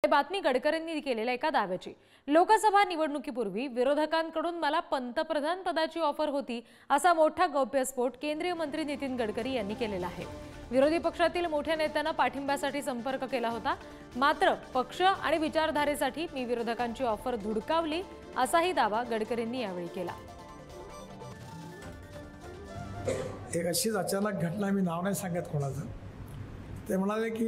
बातमी गडकरींनी केलेल्या एका दाव्याची। लोकसभा निवडणुकीपूर्वी विरोधकांकडून मला पंतप्रधान पदाची ऑफर होती असा मोठा गौप्यस्फोट केंद्रीय मंत्री नितीन गडकरी यांनी केलेला आहे। विरोधी पक्षातील मोठ्या नेत्यांना पाठिंब्यासाठी संपर्क केला होता, मात्र पक्ष आणि विचारधारेसाठी मी विरोधकांची ऑफर धुडकावली असाही दावा गडकरींनी यावेळी केला। एक अशीच अचानक घटना, मी नाव नाही सांगत कोणाचं, ते म्हणाले की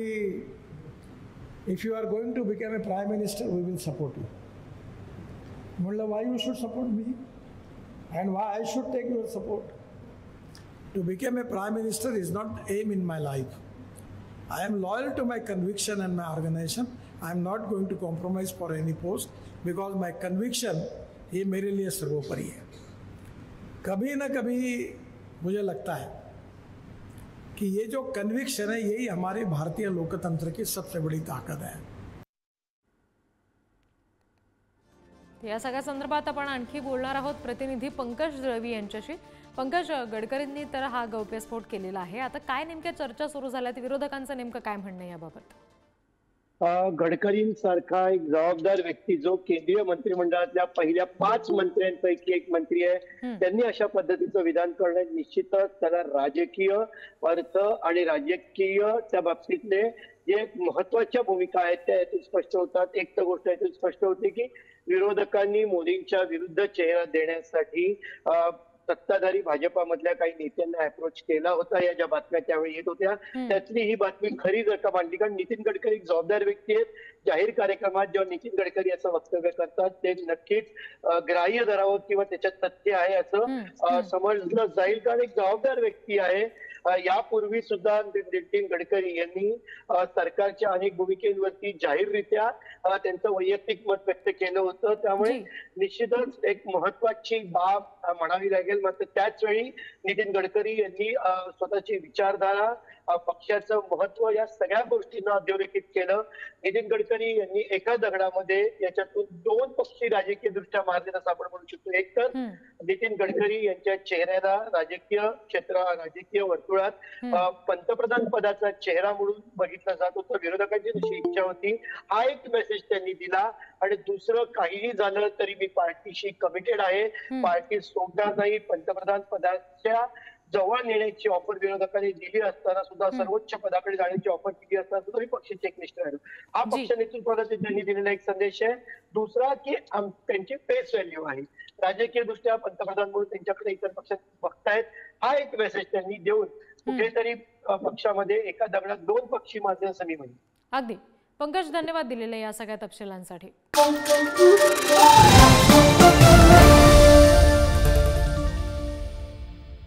if you are going to become a prime minister we will support you. म्हणलं why you should support me and why I should take your support. To become a prime minister is not aim in my life. I am loyal to my conviction and my organization. I am not going to compromise for any post because my conviction ये मेरे लिए सर्वोपरि है। कभी ना कभी मुझे लगता है कि ये जो कन्विक्शन है यही हमारे भारतीय लोकतंत्र की सबसे बड़ी ताकत है। या सगळ्या संदर्भात आपण आणखी बोलणार आहोत प्रतिनिधी पंकज दळवी यांच्याशी। पंकज, गडकरींनी तर हा गौप्यस्फोट केलेला आहे, आता काय नेमक्या चर्चा सुरू झाल्यात, विरोधकांचं नेमकं काय म्हणणं याबाबत? गडकरींसारखा एक जबाबदार व्यक्ती जो केंद्रीय मंत्रिमंडळातल्या पहिल्या 5 मंत्र्यांपैकी एक मंत्री आहे, त्यांनी अशा पद्धतीचं विधान करणं निश्चितच त्याला राजकीय अर्थ आणि राजकीय त्या बाबतीतले जे महत्वाच्या भूमिका आहेत त्या यातून स्पष्ट होतात। एक तर गोष्ट यातून स्पष्ट होते की विरोधकांनी मोदींच्या विरुद्ध चेहरा देण्यासाठी सत्ताधारी भाजपामधल्या काही नेत्यांना अप्रोच केला होता, या ज्या बातम्या त्यावेळी येत होत्या त्यातली ही बातमी खरी जर का मांडली, कारण नितीन गडकरी एक जबाबदार व्यक्ती आहेत। जाहीर कार्यक्रमात जेव्हा नितीन गडकरी असं वक्तव्य करतात ते नक्कीच ग्राह्य धरावं किंवा त्याच्यात तथ्य आहे असं समजलं जाईल, कारण एक जबाबदार व्यक्ती आहे। यापूर्वी सुद्धा नितीन गडकरी यांनी सरकारच्या अनेक भूमिकेवरती जाहीररित्या त्यांचं वैयक्तिक मत व्यक्त केलं होतं, त्यामुळे निश्चितच एक महत्वाची बाब म्हणावी लागेल। मात्र त्याच वेळी नितीन गडकरी यांनी स्वतःची विचारधारा, पक्षाचं महत्व या सगळ्या गोष्टींना अधोरेखित केलं। नितीन गडकरी यांनी एका दगडामध्ये याच्यातून 2 पक्षी राजकीय दृष्ट्या मारले असं आपण म्हणू शकतो। एक तर नितीन गडकरी यांच्या चेहऱ्याला राजकीय क्षेत्र, राजकीय वर्तुळात पंतप्रधान पदाचा चेहरा म्हणून बघितलं जात होतं, विरोधकांची जशी इच्छा होती हा एक मेसेज त्यांनी दिला। आणि दुसरं, काहीही झालं तरी मी पार्टीशी कमिटेड आहे, पार्टी सोडणार नाही, पंतप्रधान पदाच्या जवळ नेण्याची ऑफर विरोधकांनी दिली असताना सुद्धा, सर्वोच्च पदाकडे जाण्याची ऑफर दिली असताना सुद्धा मी पक्षाचे एकनिष्ठ राहिलो। हा पक्ष नेतृत्वाला त्यांनी दिलेला एक संदेश आहे। दुसरा की त्यांची फेस व्हॅल्यू आहे, राजकीय दृष्ट्या पंतप्रधान म्हणून त्यांच्याकडे इतर पक्ष बघतायत, हा एक मेसेज त्यांनी देऊन कुठेतरी पक्षामध्ये एका दगडात 2 पक्षी मारले असं मी म्हणेन। अगदी पंकज, धन्यवाद दिलेल्या या सगळ्या तपशिलांसाठी।